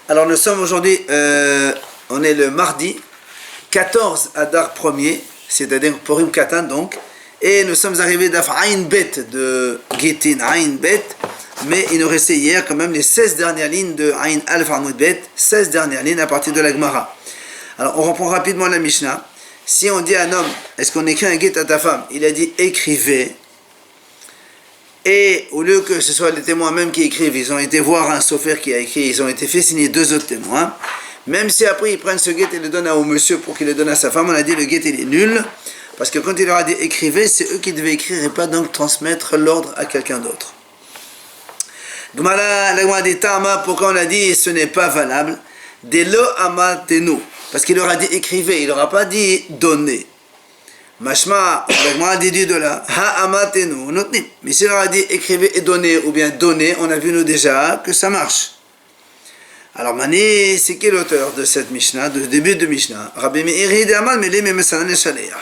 Alors nous sommes aujourd'hui, on est le mardi 14 Adar 1er, c'est-à-dire Purim Katan donc, et nous sommes arrivés d'Af Ain Bet de Gittin Ain Bet, mais il nous restait hier quand même les 16 dernières lignes de Ain Alf Amud Bet, 16 dernières lignes à partir de la Gemara. Alors on reprend rapidement la Mishnah. Si on dit à un homme, est-ce qu'on écrit un get à ta femme? Il a dit écrivez. Et au lieu que ce soit les témoins même qui écrivent, ils ont été voir un sofer qui a écrit, ils ont été fait signer 2 autres témoins. Même si après ils prennent ce guet et le donnent au monsieur pour qu'il le donne à sa femme, on a dit le guet il est nul. Parce que quand il leur a dit écrivez, c'est eux qui devaient écrire et pas donc transmettre l'ordre à quelqu'un d'autre. Gemara dit Tama, pourquoi on a dit ce n'est pas valable? Delo amatenu. Parce qu'il leur a dit écrivez, il leur a pas dit donnez. Mashma, on a déduit de là, ha amatenu, notnim. Mais s'il leur a dit écrivez et donnez, ou bien donnez, on a vu nous déjà que ça marche. Alors Mani, c'est qui l'auteur de cette Mishnah, de début de Mishnah? Rabbi Meir Amal Melim Mesanan Shaleach.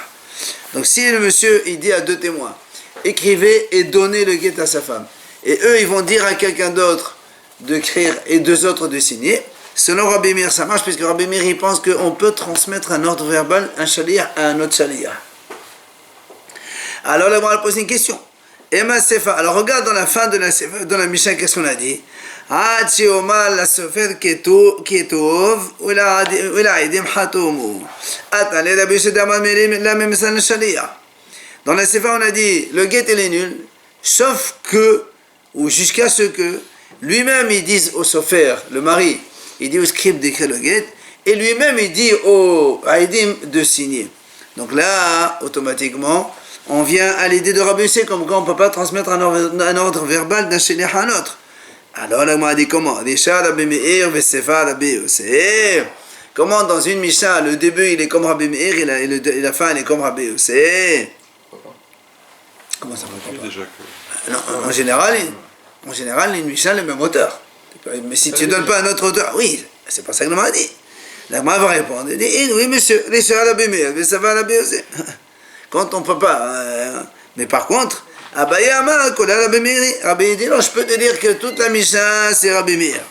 Donc si le monsieur, il dit à 2 témoins, écrivez et donnez le guet à sa femme, et eux, ils vont dire à quelqu'un d'autre d'écrire et 2 autres de signer, selon Rabbi Meir, ça marche, puisque Rabbi Meir, il pense qu'on peut transmettre un ordre verbal, un shaliach à un autre shaliach. Alors là, on va poser une question. Emma Sefa. Alors regarde dans la fin de la Sefa, dans la Mishnah, qu'est-ce qu'on a dit? La sofer ketov ou la idim hatomu. Attendez, la Mishnah la même shaliach. Dans la Sefa, on a dit le guet il est nul, sauf que, ou jusqu'à ce que, lui-même il dise au sofer, le mari, il dit au scribe d'écrire le guet, et lui-même il dit au aidim de signer. Donc là, automatiquement, on vient à l'idée de Rabbi Yossé, comme quand on ne peut pas transmettre un ordre verbal d'un shaliach à un autre. Alors là, on a dit comment? Comment dans une Mishnah, le début il est comme Rabbi Meir et la fin elle est comme Rabbi Yossé? Comment ça va pas? Non, en général, une Mishnah a le même auteur. Mais si tu ne donnes pas un autre auteur, oui, c'est pas ça que le m'a dit. La Gemara va répondre, il dit, oui monsieur, les chars Rabbi Meir, mais ça va Rabbi Yossé. Quand on ne peut pas. Mais par contre, Abaye Amar, Rabbi Meir, Rabbi dit, non, je peux te dire que toute la Mishnah, c'est Rabbi Meir.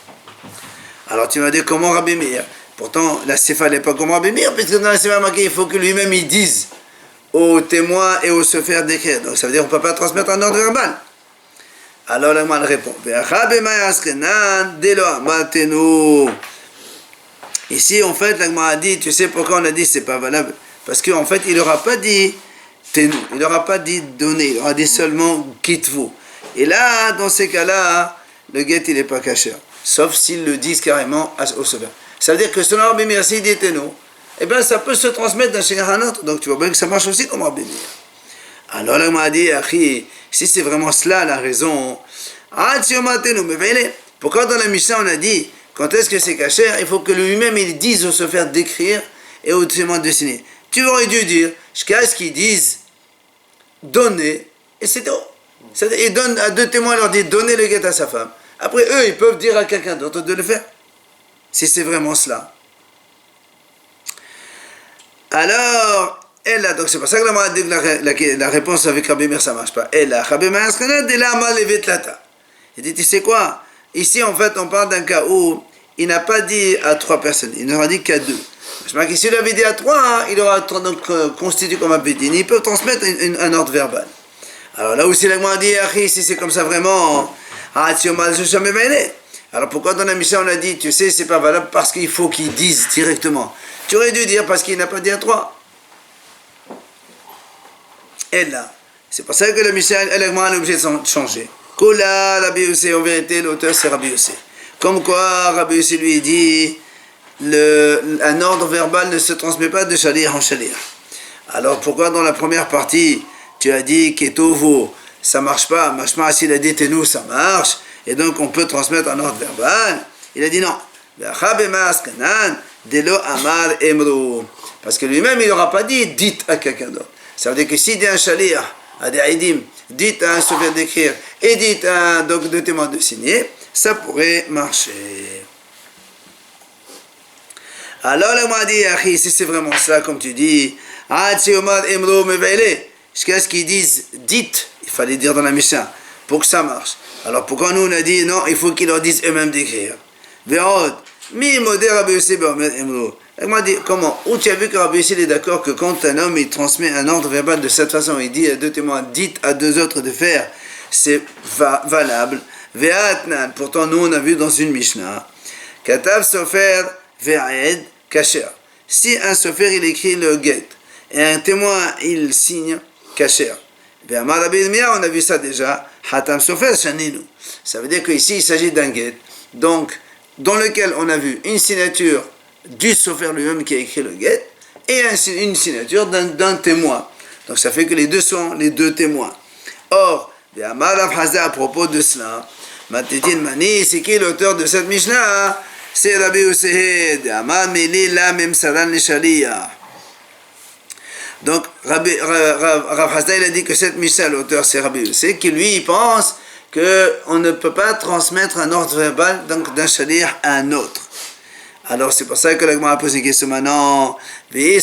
Alors tu m'as dit, comment Rabbi Meir? Pourtant, la Sefa n'est pas comme Rabbi Meir, puisque dans la Sefa marqué, il faut que lui-même il dise aux témoins et aux sophères d'écrire. Donc ça veut dire qu'on ne peut pas transmettre un ordre verbal. Alors la Gemara répond, ici, en fait, la Gemara a dit, tu sais pourquoi on a dit c'est pas valable? Parce qu'en fait, il n'aura pas dit tenou, il n'aura pas dit donner, il aura dit seulement quitte-vous. Et là, dans ces cas-là, le guet, il n'est pas caché. Sauf s'ils le disent carrément au sauveur. Ça veut dire que selon Rabbi Meir, s'il dit tenou, eh bien, ça peut se transmettre d'un shaliach à un autre. Donc, tu vois bien que ça marche aussi comme Rabbi Meir. Alors là, on m'a dit, si c'est vraiment cela la raison, pourquoi dans la Mishnah, on a dit, quand est-ce que c'est caché? Il faut que lui-même, il dise au sauveur d'écrire et au témoin de signer. Tu aurais dû dire, jusqu'à ce qu'ils disent donner, et c'est tout. Ils donnent à 2 témoins, ils leur disent donnez le guet à sa femme. Après, eux, ils peuvent dire à quelqu'un d'autre de le faire. Si c'est vraiment cela. Alors, elle a, donc c'est pour ça que la réponse avec Rabbi Meir, ça ne marche pas. Elle a, Rabbi Meir, il dit, tu sais quoi? Ici, en fait, on parle d'un cas où il n'a pas dit à 3 personnes, il n'aura dit qu'à 2. Je marque ici, il avait dit à 3, il aura donc constitué comme un bédine. Ils peuvent transmettre un ordre verbal. Alors là aussi, la Gemara dit, si c'est comme ça vraiment, alors pourquoi dans la Mishnah on a dit, tu sais, c'est pas valable parce qu'il faut qu'ils disent directement. Tu aurais dû dire parce qu'il n'a pas dit à 3. Et là, c'est pour ça que la Mishnah, la Gemara est obligée de changer. Kola, Rabbi Yossé, en vérité, l'auteur c'est Rabbi Yossé. Comme quoi, Rabbi Yossé lui dit, un ordre verbal ne se transmet pas de shaliach en shaliach. Alors pourquoi dans la première partie tu as dit ketovo, ça marche pas, machma s'il a dit tenou, ça marche, et donc on peut transmettre un ordre verbal? Il a dit non. Parce que lui-même il n'aura pas dit dites à quelqu'un d'autre. Ça veut dire que s'il dit un shaliach à des aidim, dites à un souverain d'écrire et dites à un donc 2 témoins de signer, ça pourrait marcher. Alors là, on m'a dit, si c'est vraiment ça, comme tu dis, jusqu'à ce qu'ils disent dites, il fallait dire dans la Mishnah, pour que ça marche. Alors pourquoi nous on a dit non, il faut qu'ils leur disent eux-mêmes d'écrire. Mi modé Rabbi Yossi be'omer emro. Elle m'a dit, comment? Où tu as vu que Rabbi Yossi est d'accord que quand un homme il transmet un ordre verbal de cette façon, il dit à deux témoins, dites à deux autres de faire, c'est valable. Ve'atnan, pourtant nous on a vu dans une Mishnah, Katav sofer ve'ed kasher. Si un sofer il écrit le get et un témoin il signe kasher. Ve'amar Rabbi Yirmiyah, on a vu ça déjà. Hatam sofer shaninu. Ça veut dire qu'ici il s'agit d'un get, donc dans lequel on a vu une signature du sofer lui-même qui a écrit le get et une signature d'un témoin. Donc ça fait que les deux sont les deux témoins. Or, Ve'amar Rav Hazda à propos de cela, Matitin Mani, c'est qui l'auteur de cette Mishnah? C'est Rabbi Yossi. Ve'amar Meli la mem saran le shaliach. Donc, Rav Hazda il a dit que cette Mishnah, l'auteur c'est Rabbi Yossi, qui lui il pense qu'on ne peut pas transmettre un ordre verbal donc d'un shaliach à un autre. Alors c'est pour ça que la Gemara a posé une question maintenant. Et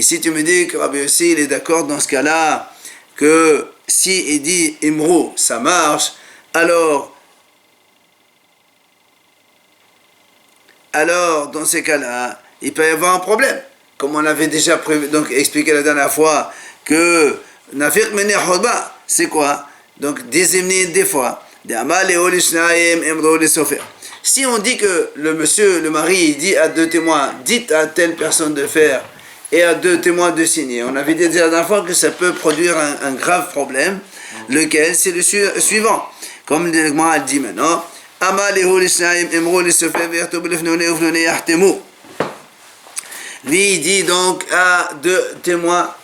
si tu me dis que Rabbi Yossi il est d'accord dans ce cas-là, que si il dit Imrou, ça marche, alors dans ces cas-là, il peut y avoir un problème. Comme on avait déjà donc expliqué la dernière fois, que Nafiq Mene Hodba, c'est quoi? Donc désigner des fois. Si on dit que le mari, il dit à deux témoins, dites à telle personne de faire, et à deux témoins de signer. On avait dit la dernière fois que ça peut produire un grave problème, lequel c'est le suivant. Comme le Gemara dit maintenant, lui il dit donc à deux témoins,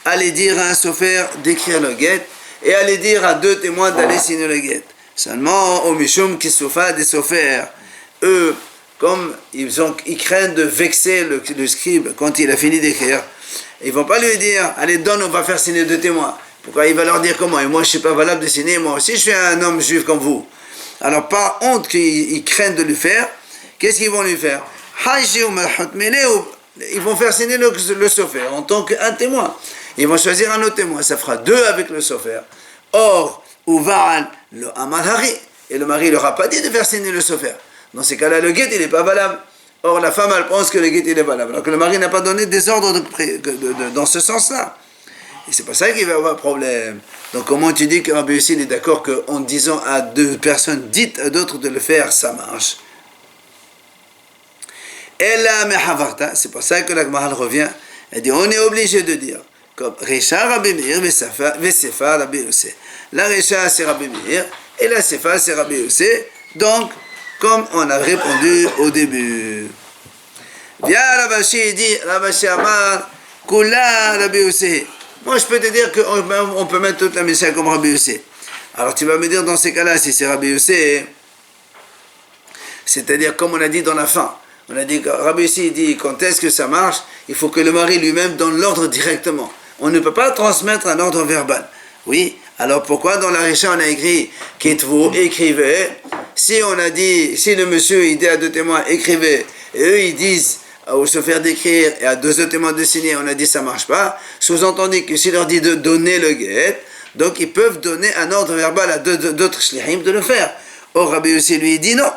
allez dire à un sofer d'écrire le get, et allez dire à deux témoins d'aller signer le get. Seulement, au Mishum qui souffre des sofer, eux, comme ils craignent de vexer le scribe quand il a fini d'écrire, ils ne vont pas lui dire, allez donne, on va faire signer deux témoins. Pourquoi? Il va leur dire comment? Et moi je ne suis pas valable de signer, moi aussi je suis un homme juif comme vous. Alors par honte qu'ils craignent de lui faire, qu'est-ce qu'ils vont lui faire? Ils vont faire signer le sofer en tant qu'un témoin. Ils vont choisir un autre témoin, ça fera deux avec le sofer. Or, Uval, le Amalhari, et le mari ne leur a pas dit de faire signer le sofer. Dans ces cas-là, le guet, il n'est pas valable. Or, la femme, elle pense que le guet, il est valable. Alors que le mari n'a pas donné des ordres dans ce sens-là. Et c'est pas ça qu'il va y avoir problème. Donc, comment tu dis que Rabbi Yossi est d'accord qu'en disant à deux personnes, dites à d'autres de le faire, ça marche? Ella mehavarta, c'est pour ça que la Gemara revient. Elle dit, on est obligé de dire, comme Recha Rabbi Meir, Vesefa Rabbi Yossi. La Recha, c'est Rabbi Meir, et la Sefa, c'est Rabbi Yossi. Donc, comme on a répondu au début. Viens Ravashi, dit, Ravashi Amar, Kula Rabbi Yossi. Moi, je peux te dire qu'on peut mettre toute la Mishnah comme Rabbi Yossi. Alors, tu vas me dire, dans ces cas-là, si c'est Rabbi Yossi, c'est-à-dire, comme on a dit dans la fin, on a dit que Rabbi Yossi dit, quand est-ce que ça marche? Il faut que le mari lui-même donne l'ordre directement. On ne peut pas transmettre un ordre verbal. Oui, alors pourquoi dans la Recha on a écrit Ketvu, écrivez? Si on a dit, si le monsieur il dit à deux témoins écrivez, et eux ils disent au chauffeur d'écrire et à deux autres témoins de signer, on a dit ça marche pas, sous-entendu que s'il leur dit de donner le guet, donc ils peuvent donner un ordre verbal à d'autres shlichim de le faire. Or Rabbi Yossi lui dit non.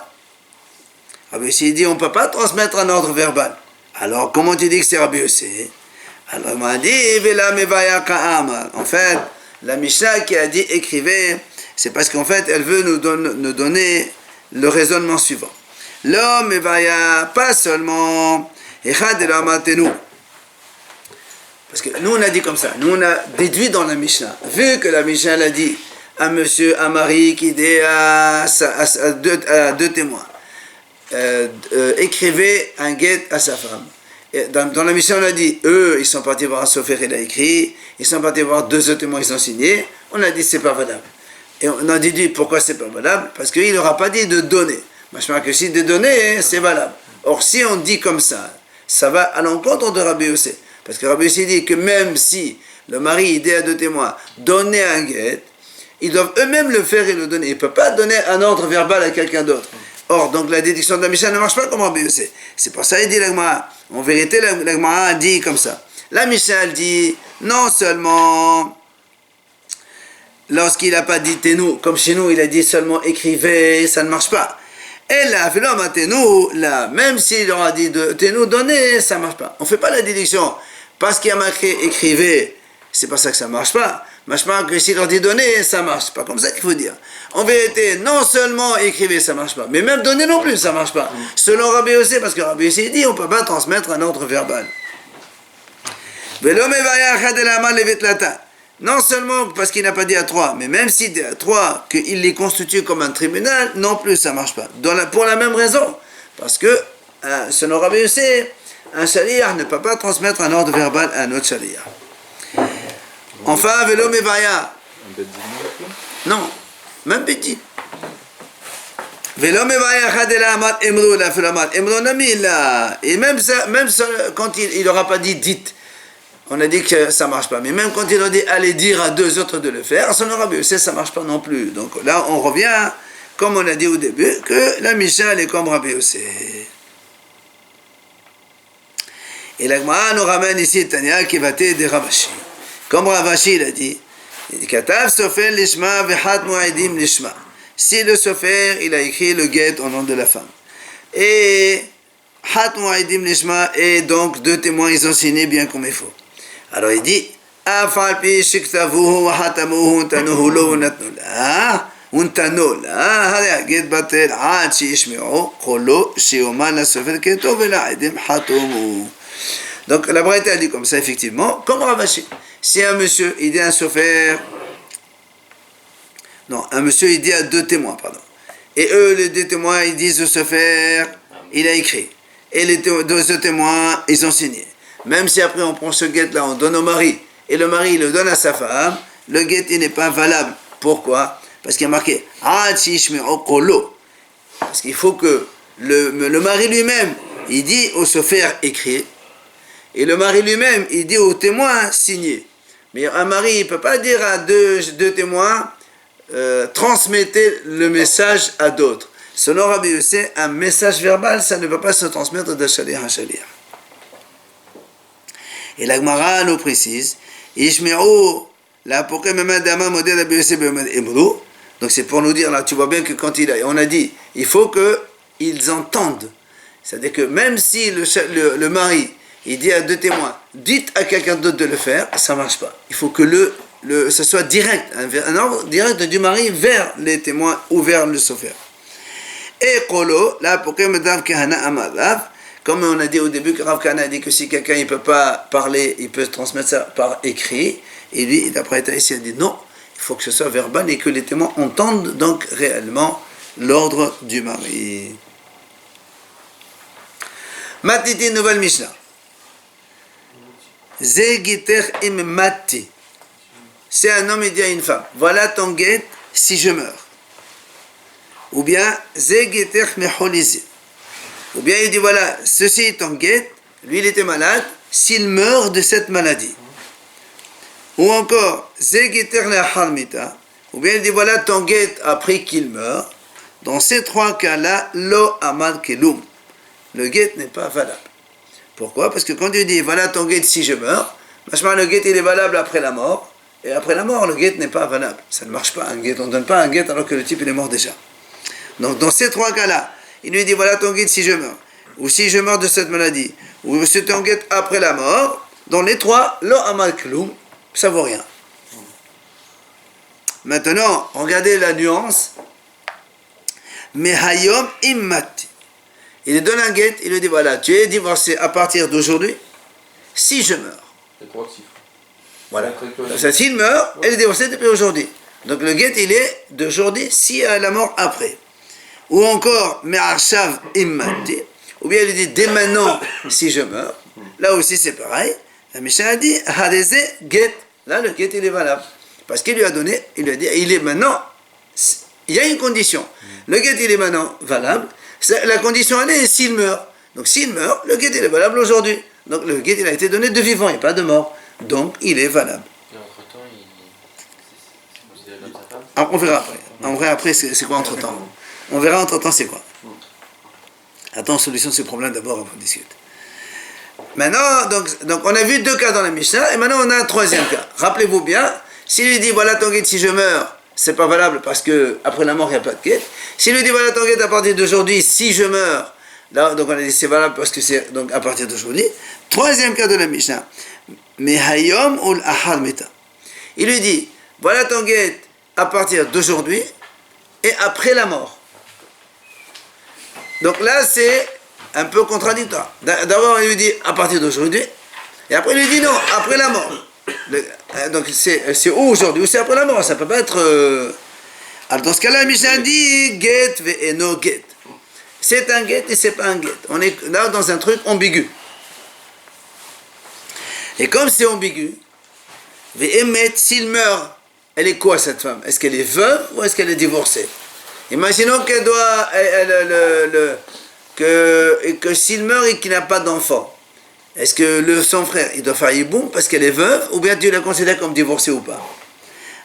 Rabbi Yossi dit on ne peut pas transmettre un ordre verbal. Alors comment tu dis que c'est Rabbi Yossi? Alors il m'a dit en fait, la Mishnah qui a dit écrivez, c'est parce qu'en fait elle veut nous donner le raisonnement suivant. L'homme évaya pas seulement parce que nous on a dit comme ça, nous on a déduit dans la Mishnah, vu que la Mishnah l'a dit un monsieur, un mari qui dit à deux témoins, écrivez un guet à sa femme. Et dans la Mishnah on a dit, eux ils sont partis voir un sofer, il a écrit, ils sont partis voir deux autres témoins, ils ont signé, on a dit c'est pas valable. Et on a dit pourquoi c'est pas valable? Parce qu'il n'aura pas dit de donner. Je pense que si de donner, c'est valable. Or, si on dit comme ça, ça va à l'encontre de Rabbi Yossi. Parce que Rabbi Yossi dit que même si le mari dit à deux témoins, donner un guet, ils doivent eux-mêmes le faire et le donner. Il ne peut pas donner un ordre verbal à quelqu'un d'autre. Or, donc la déduction de la Mishnah ne marche pas comme Rabbi Yossi. C'est pour ça qu'il dit la Gemara. En vérité, la Gemara dit comme ça. La Mishnah dit, non seulement lorsqu'il n'a pas dit Tenu, comme chez nous, il a dit seulement écrivez, ça ne marche pas. Et là, là, même s'il aura dit Tenu, donnez, ça ne marche pas. On ne fait pas la déduction. Parce qu'il y a marqué écrivez, c'est pas ça que ça ne marche pas. Marche pas que s'il leur dit donner, ça marche. C'est pas comme ça qu'il faut dire. En vérité, non seulement écrivez, ça marche pas, mais même donner non plus, ça marche pas. Selon Rabbi Yossé, parce que Rabbi Yossé dit, on peut pas transmettre un ordre verbal. Non seulement parce qu'il n'a pas dit à trois, mais même s'il dit à trois qu'il les constitue comme un tribunal, non plus, ça marche pas. Pour la même raison. Parce que, selon Rabbi Yossé, un shaliach ne peut pas transmettre un ordre verbal à un autre shaliach. Enfin, vélo mevaya. Non, même petit. Vélo mevaya chadela amat emro la felamat emro nami là. Et même ça, quand il n'aura pas dit dites, on a dit que ça marche pas. Mais même quand il a dit allez dire à deux autres de le faire, ça n'aura pas, ça marche pas non plus. Donc là, on revient, comme on a dit au début, que la Mishnah elle est comme Rabbi Yossé. Et la Gemara nous ramène ici Tania qui va t'aider Ravashi. Comme Ravashi l'a dit, Katav Sofer Lishma Vehat Moedim Lishma. Si le Sofer, il a écrit le guet au nom de la femme. Et Hat Moedim Lishma, et donc deux témoins, ils ont signé bien comme il faut. Alors il dit, Afalpi Shiktavuhu Wahatamuhu Tanuhu Lo Unatnula. Untanola. Hale Get Batel Ad Shishmeo. Kolo Shioma la Sofer Keto Vela Edim Hatomu. Donc la Braïta a dit comme ça, effectivement, comme Ravashi. Si un monsieur, il dit à un sofer, non, un monsieur, il dit à deux témoins, pardon. Et eux, les deux témoins, ils disent au sofer, il a écrit. Et les deux témoins, ils ont signé. Même si après on prend ce guet-là, on donne au mari, et le mari, il le donne à sa femme, le guet, il n'est pas valable. Pourquoi? Parce qu'il y a marqué, parce qu'il faut que le mari lui-même, il dit au sofer, écrit. Et le mari lui-même, il dit au témoin, signé. Mais un mari, il ne peut pas dire à deux témoins, transmettez le message à d'autres. Selon Rabbi Yossé, un message verbal, ça ne peut pas se transmettre de shaliach à shaliach. Et la Gemara nous précise, Ishme'u, la pourquoi même dama modèle Rabbi Yossé emru. Donc c'est pour nous dire, là, tu vois bien que quand on a dit, il faut qu'ils entendent. C'est-à-dire que même si le mari, il dit à deux témoins, dites à quelqu'un d'autre de le faire, ça ne marche pas. Il faut que ce soit direct, un ordre direct du mari vers les témoins ou vers le sofer. Et Kolo, là, pourquoi Madame Kahana Amadav, comme on a dit au début que Rav Kahana a dit que si quelqu'un ne peut pas parler, il peut transmettre ça par écrit, et lui, d'après ici, il a dit non, il faut que ce soit verbal et que les témoins entendent donc réellement l'ordre du mari. Matiti, nouvelle Mishnah. Zegiter im mati. C'est un homme, il dit à une femme, voilà ton guet si je meurs. Ou bien, Zegiter meholizi. Ou bien il dit, voilà, ceci est ton guet, lui il était malade, s'il meurt de cette maladie. Ou encore, Zegiter la harmita. Ou bien il dit, voilà ton guet après qu'il meurt. Dans ces trois cas-là, lo amad kelum. Le guet n'est pas valable. Pourquoi? Parce que quand il dit, voilà ton guet si je meurs, le guet il est valable après la mort, et après la mort, le guet n'est pas valable. Ça ne marche pas, un guet. On ne donne pas un guet alors que le type il est mort déjà. Donc dans ces trois cas-là, il lui dit, voilà ton guet si je meurs, ou si je meurs de cette maladie, ou c'est ton guet après la mort, dans les trois, lo amal kloum, ça vaut rien. Maintenant, regardez la nuance. Mehayom immati. Il lui donne un guet, il lui dit, voilà, tu es divorcé à partir d'aujourd'hui, si je meurs. Voilà. S'il meurt, elle est divorcée depuis aujourd'hui. Donc le guet, il est d'aujourd'hui, si à la mort après. Ou encore, me'arshav immati. Ou bien il dit, dès maintenant, si je meurs. Là aussi, c'est pareil. La Mishnah a dit, hadeze guet. Là, le guet, il est valable. Parce qu'il lui a donné, il lui a dit, il est maintenant, il y a une condition. Le guet, il est maintenant valable. La condition, elle est s'il meurt. Donc s'il meurt, le guet, il est valable aujourd'hui. Donc le guet, il a été donné de vivant et pas de mort. Donc il est valable. Et entre-temps, c'est considéré comme sa femme? Alors, on verra après. On verra après c'est quoi entre-temps. On verra entre-temps c'est quoi. Attends, solution ce problème d'abord, on discute. Maintenant, donc on a vu deux cas dans la Mishnah, et maintenant on a un troisième cas. Rappelez-vous bien, S'il lui dit voilà ton guet si je meurs, c'est pas valable parce que après la mort il n'y a pas de guet. S'il lui dit voilà ton guet à partir d'aujourd'hui, si je meurs, là donc on a dit c'est valable parce que c'est donc à partir d'aujourd'hui. Troisième cas de la Mishnah, mais hayom ou l'ahad meta. Il lui dit voilà ton guet à partir d'aujourd'hui et après la mort. Donc là c'est un peu contradictoire. D'abord il lui dit à partir d'aujourd'hui et après il lui dit non après la mort. Donc c'est où aujourd'hui ou c'est après la mort, ça peut pas être alors dans ce cas-là Mishnah dit get et no get, c'est un get et c'est pas un get, on est là dans un truc ambigu et comme c'est ambigu s'il meurt, elle est quoi cette femme, est-ce qu'elle est veuve ou est-ce qu'elle est divorcée? Imaginons qu'elle doit que s'il meurt et qu'il n'a pas d'enfant, est-ce que son frère, il doit faire yiboum parce qu'elle est veuve, ou bien tu la considères comme divorcée ou pas?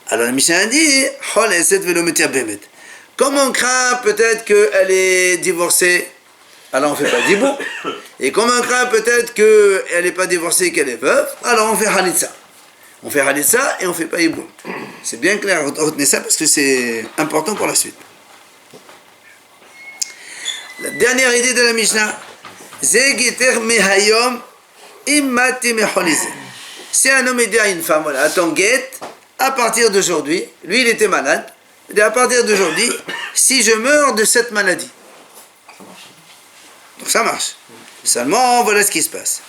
Alors la Mishnah dit, comme on craint peut-être qu'elle est divorcée, alors on ne fait pas yiboum. Et comme on craint peut-être qu'elle n'est pas divorcée et qu'elle est veuve, alors on fait halitza. On fait halitza et on ne fait pas yiboum. C'est bien clair, retenez ça parce que c'est important pour la suite. La dernière idée de la Mishnah, Zegiter mehayom. Si un homme dit à une femme, voilà, à ton guet, à partir d'aujourd'hui, lui il était malade, il dit à partir d'aujourd'hui, si je meurs de cette maladie. Donc ça marche. Seulement, voilà ce qui se passe.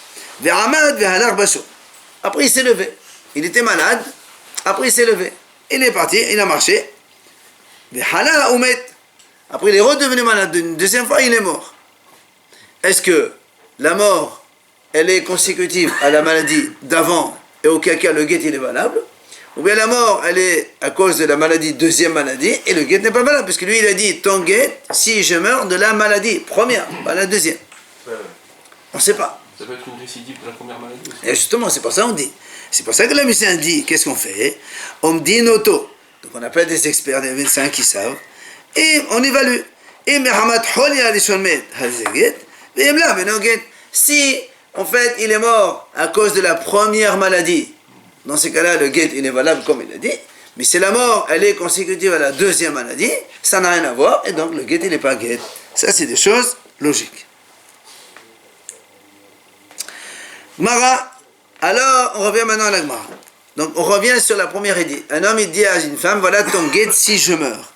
Après il s'est levé. Il était malade, après il s'est levé. Il est parti, il a marché. Après il est redevenu malade une deuxième fois, il est mort. Est-ce que la mort elle est consécutive à la maladie d'avant et auquel cas le guet il est valable, ou bien la mort elle est à cause de la maladie, deuxième maladie, et le guet n'est pas valable, parce que lui il a dit ton guet si je meurs de la maladie première, pas la deuxième. On ne sait pas. Ça peut être une récidive de la première maladie aussi. Et justement, c'est pour ça qu'on dit. C'est pour ça que la Mishnah dit, qu'est-ce qu'on fait? On me dit noto. Donc on appelle des experts, des médecins qui savent, et on évalue. Et si en fait, il est mort à cause de la première maladie. Dans ces cas-là, le guet, il est valable comme il a dit. Mais si la mort, elle est consécutive à la deuxième maladie, ça n'a rien à voir. Et donc, le guet, il n'est pas guet. Ça, c'est des choses logiques. Gmara. Alors, on revient maintenant à la Gmara. Donc, on revient sur la première idée. Un homme, il dit à une femme, voilà ton guet si je meurs.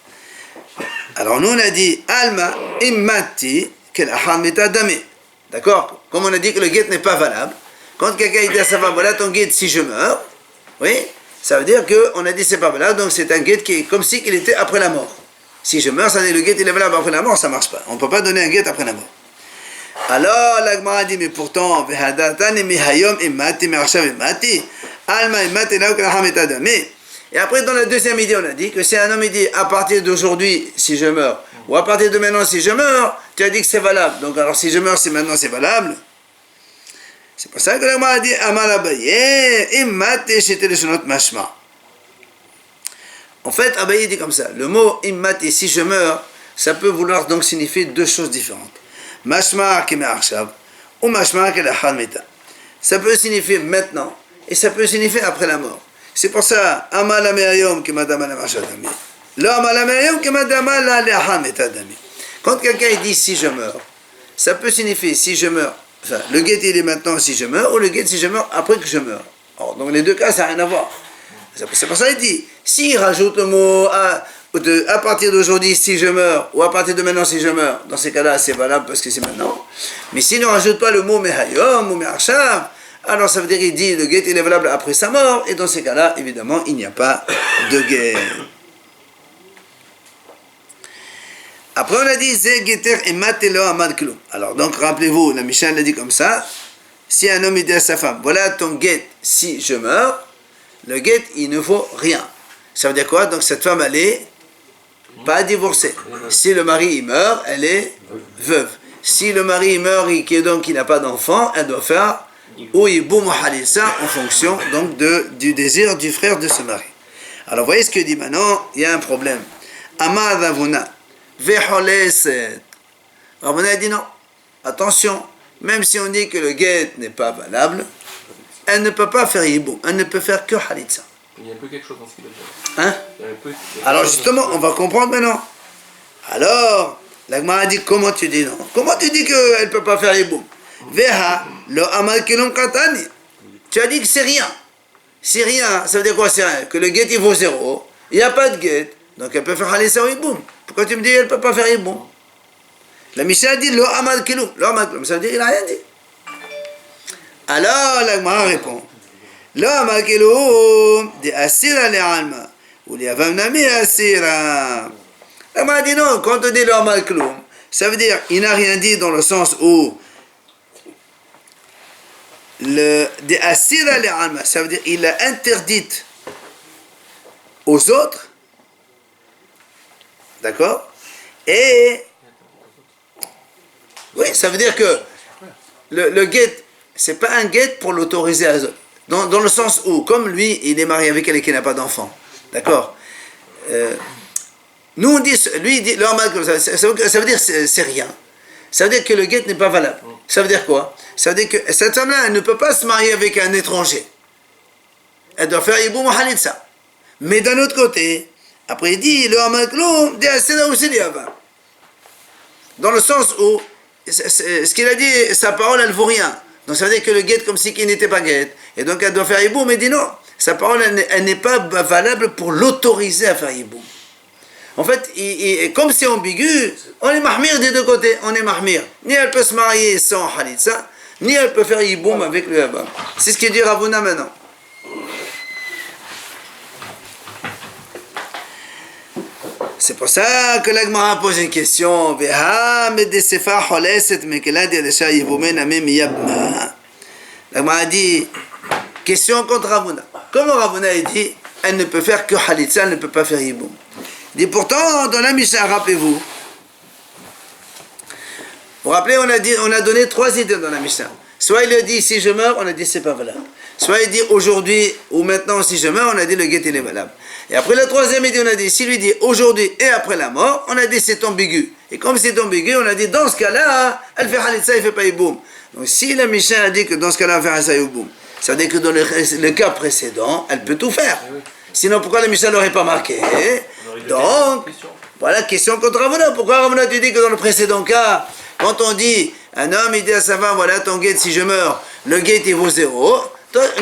Alors, nous, on a dit, Alma immati kel ahamita dame. D'accord? Comme on a dit que le guet n'est pas valable, quand quelqu'un dit à sa femme, voilà ton guet si je meurs, oui, ça veut dire qu'on a dit c'est pas valable, donc c'est un guet qui est comme si il était après la mort. Si je meurs, ça veut dire le guet il est valable après la mort, ça ne marche pas. On ne peut pas donner un guet après la mort. Alors, la Gemara dit, mais pourtant, et après, dans la deuxième idée, on a dit que si un homme dit à partir d'aujourd'hui, si je meurs, ou à partir de maintenant, si je meurs, tu as dit que c'est valable. Donc, alors, si je meurs, c'est maintenant, c'est valable. C'est pour ça que la Gemara a dit, en fait, Abaye dit comme ça. Le mot immati, si je meurs, ça peut vouloir donc signifier deux choses différentes. Mashma ki me'arshav ou mashma ki lahad mita. Ça peut signifier maintenant et ça peut signifier après la mort. C'est pour ça, amala me'ayom ki madama la mashadami. La amala me'ayom ki madama la lahad mita dami. Quand quelqu'un dit si je meurs, ça peut signifier si je meurs. Enfin, le guet il est maintenant si je meurs ou le guet si je meurs après que je meurs. Alors, donc les deux cas ça n'a rien à voir. C'est pour ça qu'il dit, s'il rajoute le mot à partir d'aujourd'hui si je meurs, ou à partir de maintenant si je meurs, dans ces cas-là c'est valable parce que c'est maintenant. Mais s'il ne rajoute pas le mot mehayom ou meharshav, alors ça veut dire qu'il dit le guet il est valable après sa mort, et dans ces cas-là, évidemment, il n'y a pas de guet. Après on a dit, ze geter ematelo amad klum. Alors donc rappelez-vous, la Mishnah l'a dit comme ça, si un homme dit à sa femme, voilà ton guet si je meurs, le guet il ne vaut rien. Ça veut dire quoi? Donc cette femme elle est pas divorcée. Si le mari il meurt, elle est veuve. Si le mari il meurt et qu'il n'a pas d'enfant, elle doit faire ou yiboum ou halissa en fonction donc du désir du frère de ce mari. Alors voyez ce que dit maintenant, il y a un problème. Amad avuna veholeset. Ravuna dit non. Attention, même si on dit que le guet n'est pas valable, elle ne peut pas faire yiboum, elle ne peut faire que halitza. Il y a un peu quelque chose dans ce qu'il a dit. Hein? Il y a un peu, Alors justement, on va comprendre maintenant. Alors, l'Agma a dit, comment tu dis non? Comment tu dis qu'elle ne peut pas faire Yiboum? Veha, lo amal kilom katani. Tu as dit que c'est rien. C'est rien, ça veut dire quoi c'est rien? Que le guet il vaut 0, il n'y a pas de guet, donc elle peut faire Halissa ou Yiboum. Pourquoi tu me dis qu'elle ne peut pas faire Yiboum? La Mishnah a dit lo amal kilom. Lo amal kilom, ça veut dire qu'il n'a rien dit. Alors, l'Agma répond. לא אמר כאילו דאסירה לעלמא וליבם אסירה. Elle m'a dit non, quand on dit le amal kloum, ça veut dire il n'a rien dit dans le sens où le d'asira l'alma, ça veut dire il a interdit aux autres, d'accord? Et oui, ça veut dire que le guet, c'est pas un guet pour l'autoriser à eux autres. Dans le sens où, comme lui, il est marié avec elle qui n'a pas d'enfant, d'accord? Nous on dit, lui il dit, ça veut dire c'est rien. Ça veut dire que le guet n'est pas valable. Ça veut dire quoi? Ça veut dire que cette femme-là, elle ne peut pas se marier avec un étranger. Elle doit faire Yiboum ou Halitza. Mais d'un autre côté, après il dit, le Hamakloum, dans le sens où, ce qu'il a dit, sa parole, elle vaut rien. Donc ça veut dire que le guet comme si qu'il n'était pas guet. Et donc elle doit faire Yiboum, mais il dit non. Sa parole, elle n'est pas valable pour l'autoriser à faire Yiboum. En fait, comme c'est ambigu, on est mahmir des deux côtés, on est mahmir. Ni elle peut se marier sans Halitza, ni elle peut faire Yiboum avec le Habam. C'est ce qu'il dit Ravuna maintenant. C'est pour ça que l'Agmara pose une question. L'Agmara a dit, question contre Ravuna. Comment Ravuna a dit, elle ne peut faire que Halitza, elle ne peut pas faire Yiboum. Il dit pourtant, dans la Mishnah, rappelez-vous. Vous vous rappelez, on a donné 3 idées dans la Mishnah. Soit il a dit, si je meurs, on a dit, c'est pas valable. Soit il dit, aujourd'hui ou maintenant, si je meurs, on a dit, le guet, il est valable. Et après la 3e idée, on a dit, s'il lui dit, aujourd'hui et après la mort, on a dit, c'est ambigu. Et comme c'est ambigu, on a dit, dans ce cas-là, elle fait Halitza, elle fait pas Yiboum. Donc si la Mishnah a dit que dans ce cas-là, elle fait Halitza, Yiboum, ça veut dire que dans le cas précédent, elle peut tout faire. Sinon, pourquoi la Mishnah n'aurait pas marqué? Donc, voilà, question contre Ravuna. Pourquoi Ravuna te dit que dans le précédent cas, quand on dit, un homme, il dit à sa femme, voilà ton guet, si je meurs, le guet, il vaut 0.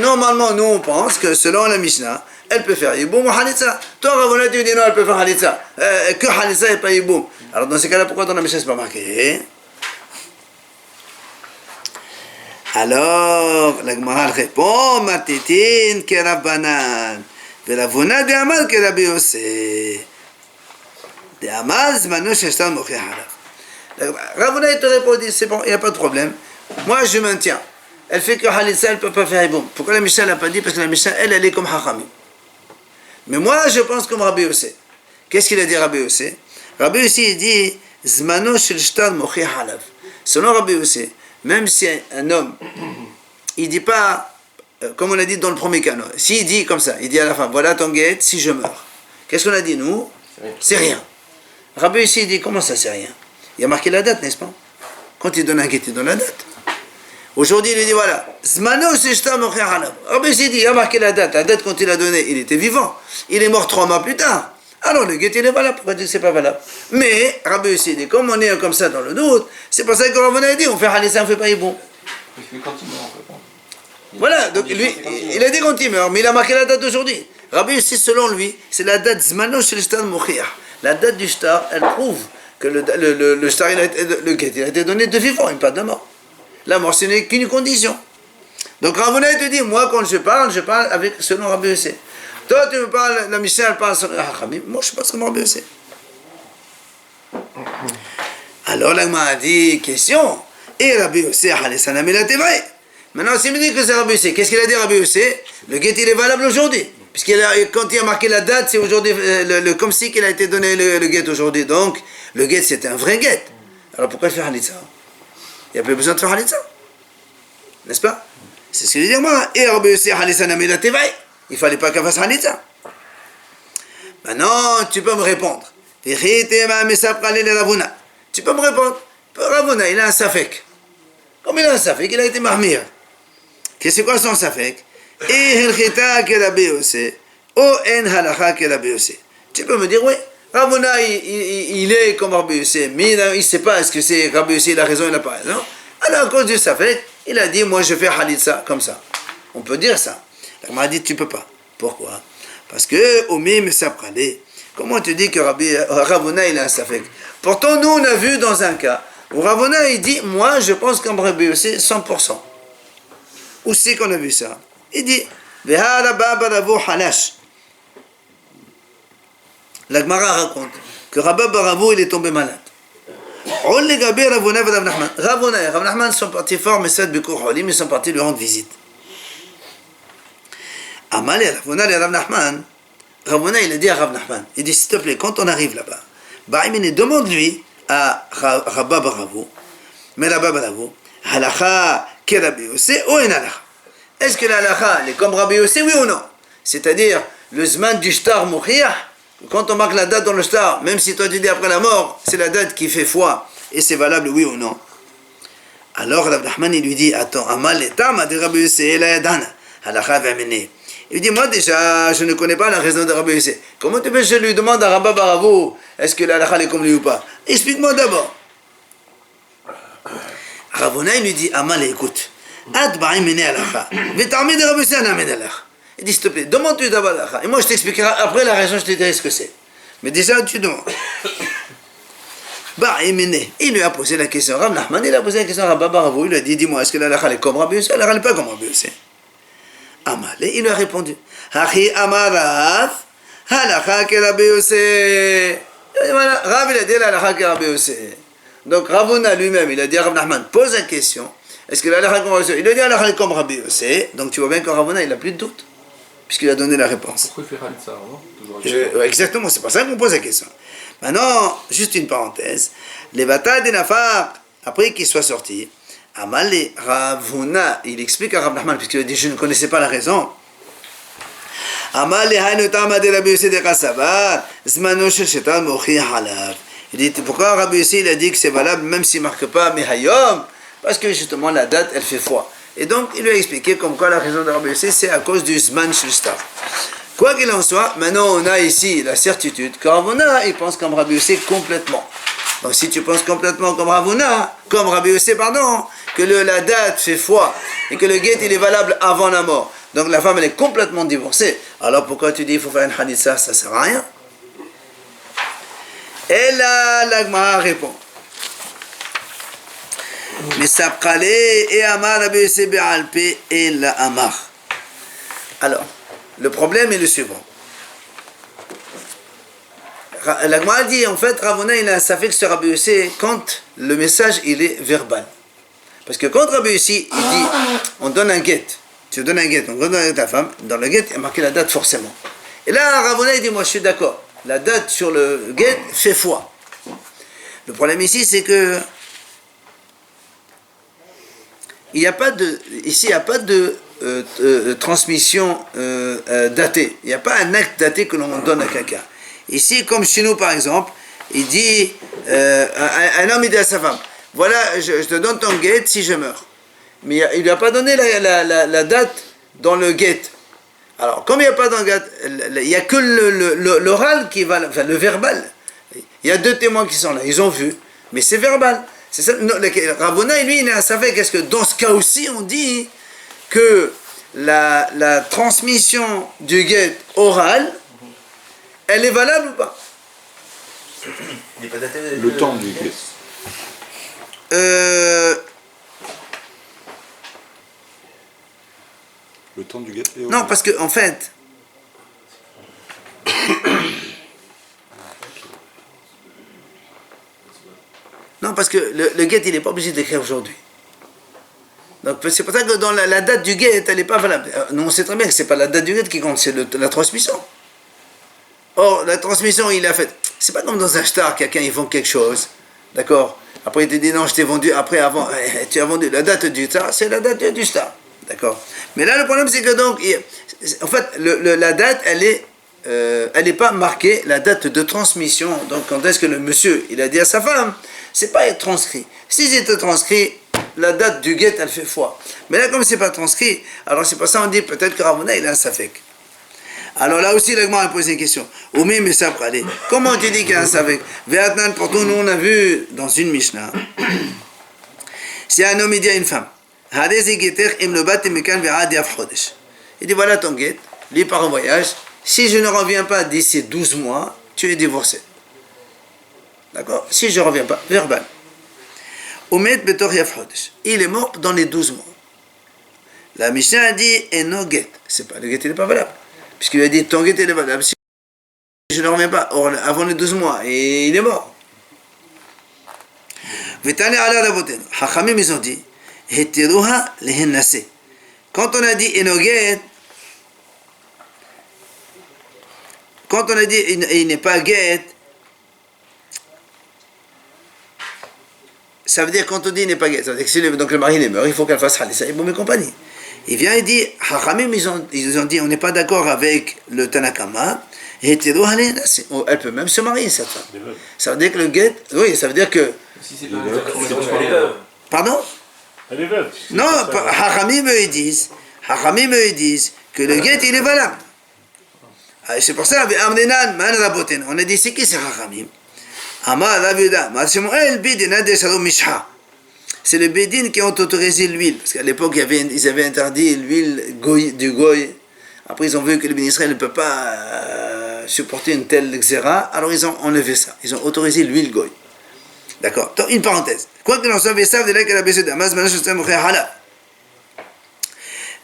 Normalement, nous, on pense que selon la Mishnah, elle peut faire Yiboum ou Halitza. Toi, Ravuna, tu dis non, elle peut faire Halitza. Que Halitza et pas Yiboum. Alors, dans ces cas-là, pourquoi dans la Mishnah, c'est pas marqué? Alors, la Gemara répond, Matitin Kerabanan. Velavuna de Amal Kerabi Yosef. De Amal Zmano Sheshtan Mokheh Harav. Ravuna, il te répond, c'est bon, il n'y a pas de problème. Moi, je maintiens. Elle fait que Halitza, elle ne peut pas faire Yiboum. Pourquoi la Mishnah ne l'a pas dit? Parce que la Mishnah, elle est comme Hachamim. Mais moi, je pense comme Rabbi Yossé. Qu'est-ce qu'il a dit Rabbi Yossé? Rabbi Yossé, il dit Zmano Sheshtan Mokheh Harav. Selon Rabbi Yossé, même si un homme, il dit pas, comme on a dit dans le premier cas, s'il dit comme ça, il dit à la femme, voilà ton guet, si je meurs. Qu'est-ce qu'on a dit nous? C'est rien. Rabbi ici il dit, comment ça c'est rien? Il a marqué la date, n'est-ce pas? Quand il donne un guet, il donne la date. Aujourd'hui, il dit, voilà, Zmano Sheshta Mokheh Harav. Rabbi ici dit, il a marqué la date quand il a donné, il était vivant. Il est mort 3 mois plus tard. Alors le guet il est valable, pourquoi dire que c'est pas valable? Mais Rabbi ici dit, comme on est comme ça dans le doute, c'est pour ça que Ravuna a dit, on fait Halitza, on fait pas Yiboum. Parce que quand il meurt, on peut pas. Voilà, donc lui, il a dit quand il meurt, mais il a marqué la date d'aujourd'hui. Rabbi ici, selon lui, c'est la date Zmano Shel Shtar Mokheh. La date du shtar, elle prouve que le shtar, le guet, il a été donné de vivant, et pas de mort. La mort, ce n'est qu'une condition. Donc Ravuna te dit, moi quand je parle avec selon Rabbi ici. Toi, tu me parles, la Mishnah, elle parle sur Hachamim. Moi, je pense que Rabbi Yossé. Alors, là, il m'a dit, question. Et Rabbi Yossé, Halitza, mais là, t'es vrai. Maintenant, s'il me dit que c'est Rabbi Yossé, qu'est-ce qu'il a dit, Rabbi Yossé? Le guet, il est valable aujourd'hui. Puisque quand il a marqué la date, c'est aujourd'hui, comme si qu'il a été donné le guet aujourd'hui. Donc, le guet, c'est un vrai guet. Alors, pourquoi il fait Halitza? Il n'y a pas besoin de faire Halitza. N'est-ce pas? C'est ce que je veux dire, moi. Et Rabbi Yossé, Halitza, mais là, t'es vrai. Il ne fallait pas qu'elle fasse Halitza. Maintenant, tu peux me répondre. Tu peux me répondre. Ravuna, il a un safek. Comme il a un safek, il a été marmir. C'est quoi son safek? O en halacha ke Rabbi Yossé. Tu peux me dire, oui, Ravuna, il est comme Rabbi Yossé, mais il ne sait pas est-ce que c'est Rabbi Yossé, il a raison, il n'a pas raison. Alors, à cause du Safek, il a dit, moi je fais Halitza comme ça. On peut dire ça. La Gemara dit, tu ne peux pas. Pourquoi? Parce que, au mime sapralé, comment tu dis que Ravuna, il a un Safek? Pourtant, nous, on a vu dans un cas où Ravuna, il dit, moi je pense comme Rabbi Yossé 100%. Où c'est qu'on a vu ça? Il dit, Vehara baba ravo halash. La Gemara raconte que Rabba Baravo il est tombé malade. Ravuna et Rav Nachman sont partis fort, mais c'est Bikur Holim, ils sont partis lui rendre visite. Amal et Ravuna et Rav Nachman, Ravuna il a dit à Rav Nachman, il dit s'il te plaît, quand on arrive là-bas, Baïmine demande-lui à Rabba Baravo, mais Rabba Baravo, Halacha ke Rabbi Yossé ou en Halacha? Est-ce que la Halacha est comme Rabbi Yossé, oui ou non? C'est-à-dire, le Zman du Shtar Mouchiyah, quand on marque la date dans le Shtar, même si toi tu dis après la mort, c'est la date qui fait foi, et c'est valable oui ou non. Alors Rav Nachman il lui dit, attends, Amal etam de Rabbi Yossé la yadana, halacha v'amene. Il dit, moi déjà, je ne connais pas la raison de Rabbi Yossé. Comment tu veux que je lui demande à Rabba Baravo, est-ce que la halacha est comme lui ou pas? Explique-moi d'abord. Ravuna il lui dit, Amal écoute, ad ba'imene halacha, v'tarmi de Rabbi Yossé anamene halacha. Il dit, s'il te plaît, demande-tu d'abord la. Et moi, je t'expliquerai après la raison, je te dirai ce que c'est. Mais déjà, tu demandes. Bah, il lui a posé la question. Rav Nachman, il a posé la question à Rabba Baravo. Il lui a dit, dis-moi, est-ce que la halakha est comme Rabbi Yossé? La halakha n'est pas comme Rabbi Yossé. Amalé, il lui a répondu. Hachi amarav, halakha ke Rabbi Yossé. Voilà, Rav, il a dit la halakha ke Rabbi Yossé. Donc, Ravuna lui-même, il a dit à Rav Nachman, pose la question. Est-ce que la halakha est comme Rabbi Yossé? Il lui a dit la halakha est comme Rabbi Yossé. Donc, tu vois bien que Ravuna, il n'a plus de doute. Puisqu'il a donné la réponse. Pourquoi il fait Halitza, non? Exactement, c'est pour ça qu'on pose la question. Maintenant, juste une parenthèse. Les batailles des Nafar, après qu'ils soient sortis, Amal et Ravuna, il explique à Rav Nachman, puisqu'il a dit je ne connaissais pas la raison. Amal et Hainutama de Rabbi Yossé de Kassavar, Zmano Shetan Mochi Halav. Il dit pourquoi Rabbi Yossé il a dit que c'est valable même s'il ne marque pas Mehayom? Parce que justement la date elle fait foi. Et donc, il lui a expliqué comme quoi la raison de Rabbi Yossé, c'est à cause du Zman Shustar. Quoi qu'il en soit, maintenant on a ici la certitude que Ravuna, il pense comme Rabbi Yossé complètement. Donc si tu penses complètement comme Ravuna, comme Rabbi Yossé, pardon, que la date fait foi, et que le guet il est valable avant la mort, donc la femme elle est complètement divorcée, alors pourquoi tu dis il faut faire une Haditha, ça sert à rien? Et là, la Gemara répond. Mais Sapralé et Amar Rabbi Yossé Be'alpe et la Amar. Alors, le problème est le suivant. La Gemara dit, en fait, Ravuna il a un safek sur Rabbi Yossé quand le message il est verbal. Parce que quand Rabbi Yossé il dit, on donne un guet, tu donnes un guet, on donne un guet à ta femme, dans le guet il y a marqué la date forcément. Et là, Ravuna il dit, moi je suis d'accord, la date sur le guet fait foi. Le problème ici c'est que il n'y a pas de, ici, il n'y a pas de transmission datée. Il n'y a pas un acte daté que l'on donne à quelqu'un. Ici, comme chez nous, par exemple, il dit, un homme il dit à sa femme, voilà, je te donne ton guet si je meurs. Mais il ne lui a pas donné la date dans le guet. Alors, comme il n'y a pas dans le guet, il n'y a que l'oral qui va, enfin le verbal. Il y a deux témoins qui sont là, ils ont vu, mais c'est verbal. C'est ça, Ravuna, lui, il a savait qu'est-ce que dans ce cas aussi, on dit que la transmission du guet oral, elle est valable ou pas? Le temps du guet. Le temps du guet est oral. Non, parce que en fait, non, parce que le guet, il n'est pas obligé d'écrire aujourd'hui. Donc c'est pour ça que dans la date du guet, elle n'est pas valable. Nous, on sait très bien que ce n'est pas la date du guet qui compte, c'est la transmission. Or, la transmission, il a fait. C'est pas comme dans un shtar, quelqu'un, il vend quelque chose. D'accord? Après, il te dit non, je t'ai vendu. Après, avant, tu as vendu. La date du shtar, c'est la date du shtar. D'accord? Mais là, le problème, c'est que donc, en fait, la date, elle n'est pas marquée, la date de transmission. Donc, quand est-ce que le monsieur, il a dit à sa femme, c'est pas être transcrit. Si c'était transcrit, la date du guet, elle fait foi. Mais là, comme c'est pas transcrit, alors c'est pour ça qu'on dit peut-être que Ravuna, il a un safek. Alors là aussi, l'agma a posé une question. Oumi Messab Khalé. Comment tu dis qu'il y a un savek? Véatnan, pourtant, nous, on a vu dans une Mishnah. Si un homme dit à une femme, il dit voilà ton guet, lui part en voyage. Si je ne reviens pas d'ici 12 mois, tu es divorcé. D'accord? Si je ne reviens pas, verbal. Il est mort dans les 12 mois. La Mishnah a dit eno get. C'est pas, le get il n'est pas valable. Puisqu'il a dit ton get il est valable. Si je ne reviens pas avant les 12 mois, et il est mort. Hachamim, ils ont dit quand on a dit eno get, quand on a dit il n'est pas get, ça veut dire quand on dit il n'est pas get, ça veut dire que si donc le mari est mort, il faut qu'elle fasse halissa et bon mes compagnies. Il vient et dit, Hachamim, ils ont dit, on n'est pas d'accord avec le Tanakama, et elle peut même se marier, cette femme. Ça veut dire que le guet, oui, ça veut dire que... Si c'est pas elle est veuve. Pardon? Elle est veuve. Non, Hachamim, ils disent que le guet, il est valable. C'est pour ça, on a dit, c'est qui c'est Hachamim? C'est le Bédine qui ont autorisé l'huile. Parce qu'à l'époque, ils avaient interdit l'huile du goy. Après, ils ont vu que le béni Israël ne peut pas supporter une telle xéra. Alors, ils ont enlevé ça. Ils ont autorisé l'huile goy. D'accord? Donc, une parenthèse. Quoi que l'on soit,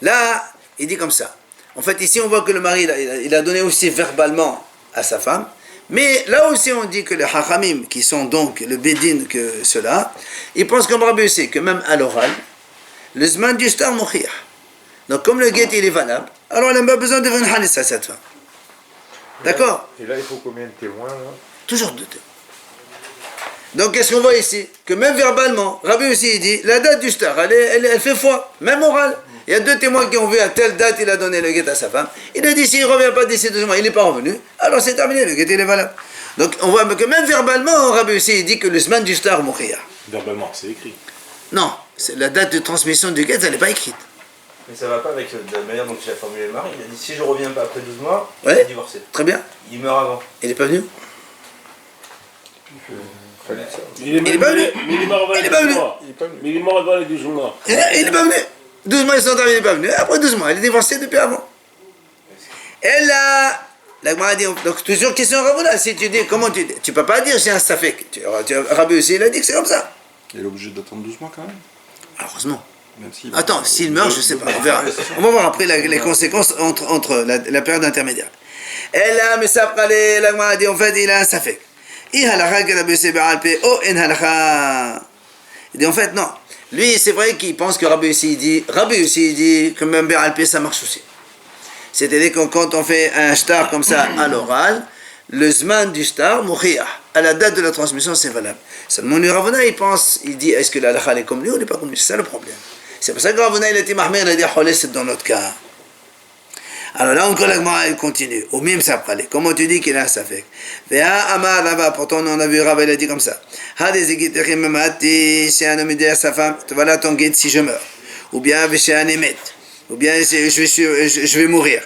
là, il dit comme ça. En fait, ici, on voit que le mari, il a donné aussi verbalement à sa femme. Mais là aussi on dit que les hachamim, qui sont donc le bédine que cela, ils pensent comme Rabbi Yossi, que même à l'oral, le zman du shtar moukhiyah. Donc comme le guet il est valable, alors elle n'a pas besoin de faire une halissa cette femme. D'accord? Et là il faut combien de témoins là? Toujours deux témoins. Donc qu'est-ce qu'on voit ici? Que même verbalement, Rabbi Yossi il dit, la date du shtar, elle fait foi, même oral. Il y a deux témoins qui ont vu à telle date il a donné le guet à sa femme. Il a dit s'il ne revient pas d'ici 2 mois, il n'est pas revenu, alors c'est terminé, le guet il est valable. Donc on voit que même verbalement, Rabbi Yossi il dit que le semaine du shtar moukhiyah. Verbalement, c'est écrit. Non, la date de transmission du guet, elle n'est pas écrite. Mais ça va pas avec la manière dont il a formulé le mari. Il a dit si je reviens pas après 12 mois, Ouais. je suis divorcé. Très bien. Il meurt avant. Il n'est pas venu? Il est pas venu. Mais il est mort avant Il les est pas 12 venu. mois. Mais il est mort avant les 12 mois. Il n'est pas venu. 12 mois, ils sont arrivés, il n'est pas venu. Après 12 mois, il est divorcé depuis avant. Et là, la Gemara dit, donc toujours question Ravuna, si tu dis, comment tu dis? Tu ne peux pas dire j'ai un safek. Rabbi aussi, il a dit que c'est comme ça. Il est obligé d'attendre 12 mois quand même. Heureusement. Même s'il Attends, s'il meurt, je ne sais pas, on verra. On va voir après les conséquences entre la période intermédiaire. Et là, mais ça, la Gemara dit, en fait, il a un safek. Il dit, en fait, non. Lui, c'est vrai qu'il pense que Rabbi Yossi dit que même Bé'alpé, ça marche aussi. C'est-à-dire que quand on fait un shtar comme ça à l'oral, le zman du shtar, moukhiyah, à la date de la transmission, c'est valable. Seulement, le Ravuna, il dit, est-ce que la halakha est comme lui ou n'est pas comme lui? C'est ça le problème. C'est pour ça que Ravuna, il a dit, Mahmir, il a dit, Kholé, c'est dans notre cas. Alors là encore la Gemara elle continue. Au même ça pralé. Comment tu dis qu'il a un safek? Pourtant on a vu Rav il a dit comme ça. Si un homme dit à sa femme, voilà ton guide si je meurs. Ou bien ou bien je vais mourir.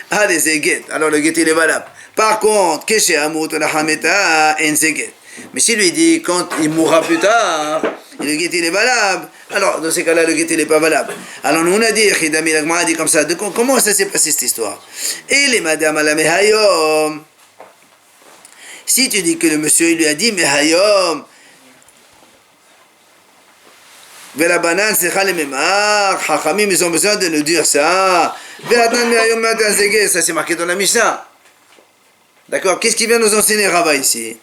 Alors le guide il est valable. Par contre, mais s'il lui dit quand il mourra plus tard, le guet il est valable, alors dans ces cas-là le guet il n'est pas valable. Alors nous on a dit, Khidami l'agma a dit comme ça, comment ça s'est passé cette histoire? Et les madame à la mehayom, si tu dis que le monsieur il lui a dit mehayom, la banane c'est chalememar, hachamim ils ont besoin de nous dire ça, ça c'est marqué dans la Mishnah. D'accord? Qu'est-ce qui vient nous enseigner Rava ici?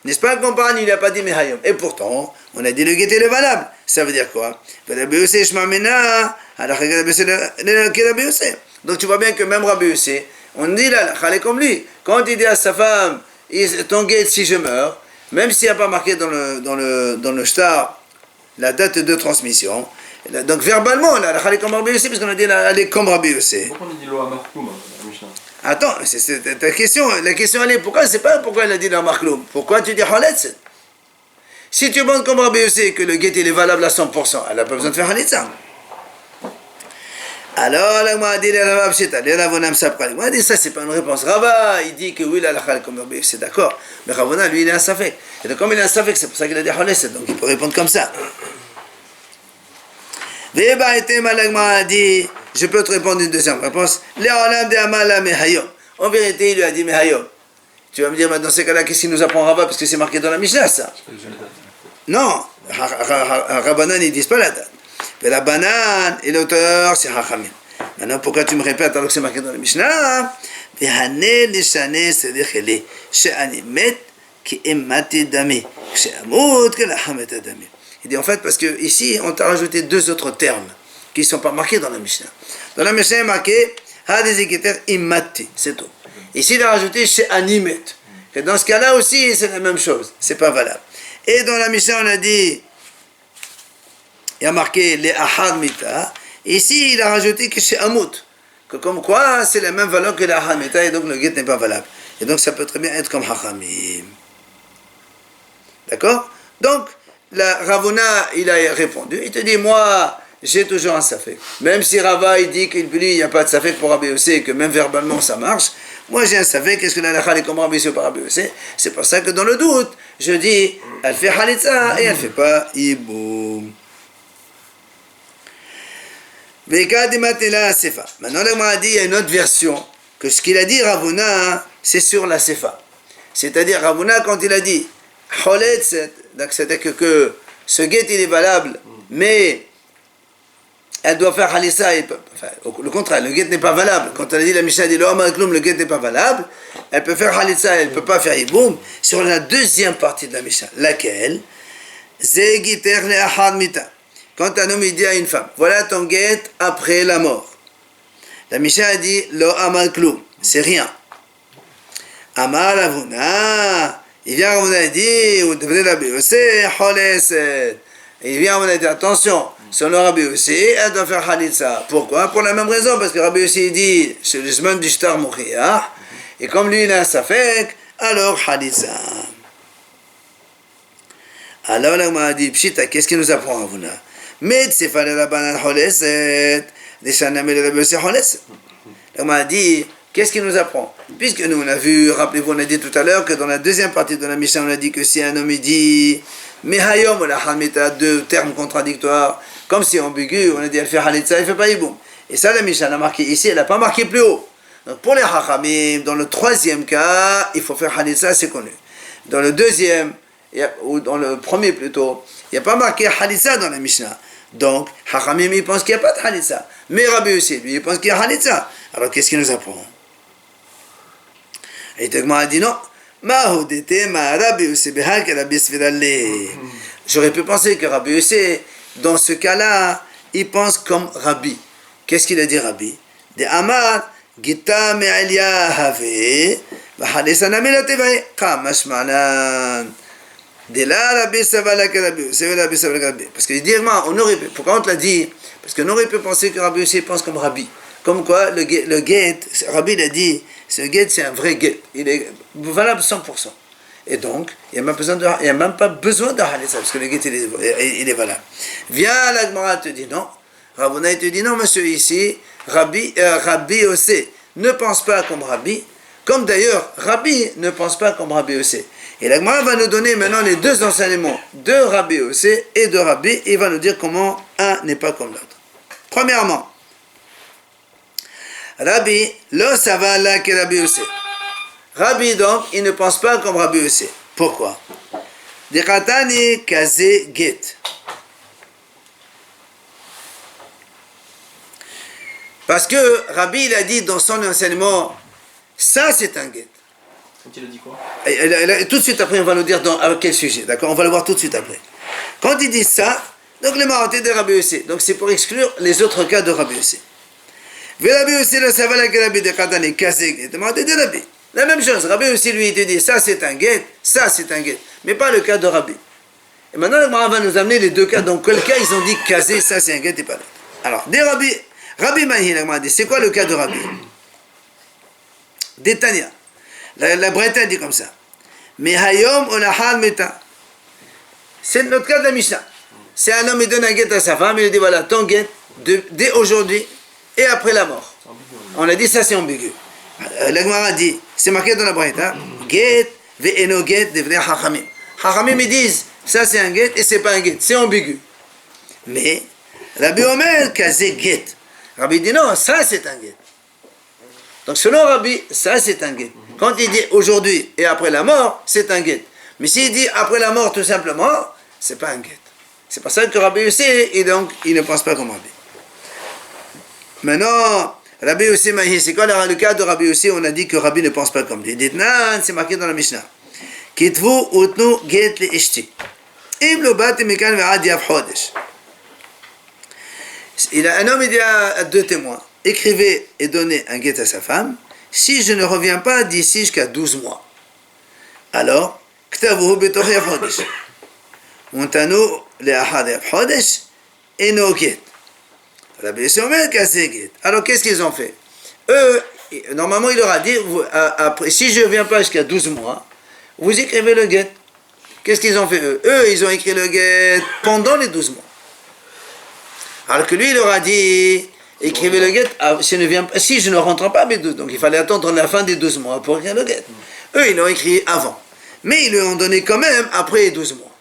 N'est-ce pas qu'on parle, il n'a pas dit Mehayom. Et pourtant, on a dit le guet est valable. Ça veut dire quoi? Donc tu vois bien que même Rabbi Yossi, on dit là, elle est comme lui. Quand il dit à sa femme, ton guet si je meurs, même s'il n'y a pas marqué dans le shtar la date de transmission, donc verbalement, là, elle est comme Rabbi Yossi, parce qu'on a dit elle est comme Rabbi Yossi. Pourquoi on dit lo amarkoum dans la Mishnah? Attends, c'est ta question. La question elle est pourquoi? C'est pas pourquoi elle a dit la markloum. Pourquoi tu dis haletz? Si tu demandes comme Rabbi Yossi que le guet il est valable à 100%, elle n'a pas besoin de faire haletz. Alors, la Gemara dit, les Ravona m'sapra. Moi, dit ça, c'est pas une réponse. Rava, il dit que oui, la halakha comme Rabbi, c'est d'accord. Mais Ravona, lui, il est un safek. Et donc, comme il est un safek, c'est pour ça qu'il a dit Holeset. Donc, il peut répondre comme ça. Veba était la Gemara dit, je peux te répondre une deuxième réponse. Les Olam de Amala Mehayom. En vérité, il lui a dit Mehayom. Tu vas me dire, dans ces cas-là, qu'est-ce qu'il nous apprend Rava? Parce que c'est marqué dans la Mishnah, ça. Non, Rabbanan, ils disent pas la date. Mais la banane et l'auteur, c'est Hachamim. Maintenant, pourquoi tu me répètes alors que c'est marqué dans la Mishnah? Il dit en fait, parce que ici, on t'a rajouté deux autres termes qui ne sont pas marqués dans la Mishnah. Dans la Mishnah, il est marqué c'est tout. Ici, il a rajouté chez Animet. Dans ce cas-là aussi, c'est la même chose. C'est pas valable. Et dans la Mishnah, on a dit, il y a marqué les Ahad Mita. Ici, il a rajouté que chez Amout. Que comme quoi, c'est la même valeur que les Ahad Mita et donc le guet n'est pas valable. Et donc, ça peut très bien être comme Hachamim. D'accord? Donc, la Ravuna, il a répondu. Il te dit, moi, j'ai toujours un safek. Même si Rava, il dit qu'il n'y a pas de safek pour Rabbi Yossé et que même verbalement, ça marche. Moi, j'ai un safek. Qu'est-ce que la halakha est comme Rabbi Yossé ou pas Rabbi Yossé? C'est pour ça que dans le doute, je dis, elle fait Halitza et elle ne fait pas Iboum. Maintenant, le m'a dit, il y a une autre version, que ce qu'il a dit Ravuna, c'est sur la Sefa. C'est-à-dire, Ravuna, quand il a dit, c'est-à-dire que ce guet, il est valable, mais elle doit faire Halissa, enfin, le contraire, le guet n'est pas valable. Quand elle a dit, la Mishnah dit, le guet n'est pas valable, elle peut faire Halissa, elle ne peut pas faire Iboum, sur la deuxième partie de la Mishnah, laquelle, Zegiter le Ahad Mita. Quand un homme il dit à une femme, voilà ton guet après la mort. La Mishnah a dit, lo amal kloum, c'est rien. Amal avuna, il vient Ravuna et dit, ou devenez Rabbi Yossé, choleset. Il vient Ravuna et dit, attention, selon Rabbi Yossé, elle doit faire Halitza. Pourquoi? Pour la même raison, parce que Rabbi Yossé dit, c'est le zman du shtar mochiyah, et comme lui il a un safek, alors Halitza. Alors là, on m'a dit, pshita, qu'est-ce qu'il nous apprend Ravuna? Mais c'est fallait la banane holeset, des chanamé le Rabbi Yossé holeset. On m'a dit, qu'est-ce qu'il nous apprend? Puisque nous on a vu, rappelez-vous, on a dit tout à l'heure que dans la deuxième partie de la Mishnah, on a dit que si un homme il dit Mehayom ou la Hamita, deux termes contradictoires, comme si ambigu, on a dit elle fait Halitza, elle fait pas Iboum. Et ça, la Mishnah l'a marqué ici, elle n'a pas marqué plus haut. Donc pour les Hachamim, dans le troisième cas, il faut faire Halitza, c'est connu. Dans le deuxième, ou dans le premier plutôt, il n'y a pas marqué Halitza dans la Mishnah. Donc, Hachamim, il pense qu'il n'y a pas de Halitza. Mais Rabbi aussi, lui, il pense qu'il y a Halitza. Alors, qu'est-ce qu'il nous apprend? Et Tegma a dit non. J'aurais pu penser que Rabbi Yossé, dans ce cas-là, il pense comme Rabbi. Qu'est-ce qu'il a dit Rabbi? De Amar, Gita Me'alia Have, Vahalisana Milatevai, Kamashmanan. De là, Rabbi Savala Rabbi, c'est Rabbi Savala Rabbi. Parce qu'il dit, on aurait pu, pourquoi on te l'a dit? Parce qu'on aurait pu penser que Rabbi Yossé pense comme Rabbi. Comme quoi, le guet, Rabbi l'a dit, ce guet, c'est un vrai guet. Il est valable 100%. Et donc, il n'y a même pas besoin de Halitza, parce que le guet, il est valable. Viens, la Gemara te dit non. Ravuna te dit non, monsieur, ici, Rabbi Yossé ne pense pas comme Rabbi, comme d'ailleurs, Rabbi ne pense pas comme Rabbi Yossé. Et la Gemara va nous donner maintenant les deux enseignements de Rabbi Yossé et de Rabbi, et il va nous dire comment un n'est pas comme l'autre. Premièrement, Rabbi, lo savala que Rabbi Yossé. Rabbi, donc, il ne pense pas comme Rabbi Yossé. Pourquoi? Dekatani kaze get. Parce que Rabbi, il a dit dans son enseignement, ça c'est un get. Quand il a dit quoi? Et tout de suite après, on va nous dire avec quel sujet, d'accord? On va le voir tout de suite après. Quand il dit ça, donc les marotés de Rabbi Yossé. Donc c'est pour exclure les autres cas de Rabbi Yossé. Rabbi Yossé le savala que Rabbi Dekatani kaze get. De Rabbi. La même chose, Rabbi aussi lui il te dit ça c'est un guet, ça c'est un guet, mais pas le cas de Rabbi. Et maintenant le Gemara va nous amener les deux cas, dans quel cas ils ont dit kazé, ça c'est un guet et pas l'autre. Alors, des Rabbi Mahi, la Gemara dit, c'est quoi le cas de Rabbi? Détania. La Breta dit comme ça. Mais hayom olahal meta. C'est notre cas de la Mishnah. C'est un homme, il donne un guet à sa femme, il lui dit voilà, ton guet, dès aujourd'hui, et après la mort. On a dit ça c'est ambigu. La Gemara dit, c'est marqué dans la Braïta, get ve'eno get devnei hachamim. Hachamim ils disent, ça c'est un get et c'est pas un get, c'est ambigu. Mais Rabbi Omer kazé get. Rabbi dit non, ça c'est un get. Donc selon Rabbi, ça c'est un get. Quand il dit aujourd'hui et après la mort, c'est un get. Mais s'il dit après la mort tout simplement, c'est pas un get. C'est pour ça que Rabbi aussi, et donc il ne pense pas comme Rabbi. Maintenant, Rabbi aussi, c'est quoi le cas de Rabbi aussi? On a dit que Rabbi ne pense pas comme lui. Il dit, non, c'est marqué dans la Mishnah. Kitvu utnu get le ishti. Im lo bati mikan ve'ad yav chodesh. Un homme il dit à 2 témoins, écrivez et donnez un get à sa femme, si je ne reviens pas d'ici jusqu'à 12 mois. Alors, ktavuhu betoch yav chodesh. Montanu le ahad yav chodesh, eno get. Rabbi Yossi Omer kazé get. Alors qu'est-ce qu'ils ont fait? Eux, normalement il leur a dit, après, si je ne viens pas jusqu'à 12 mois, vous écrivez le get. Qu'est-ce qu'ils ont fait eux? Eux, ils ont écrit le get pendant les 12 mois. Alors que lui, il leur a dit, écrivez le get si je ne rentre pas mes 12. Donc il fallait attendre la fin des 12 mois pour écrire le get. Eux, ils l'ont écrit avant. Mais ils lui ont donné quand même après les 12 mois.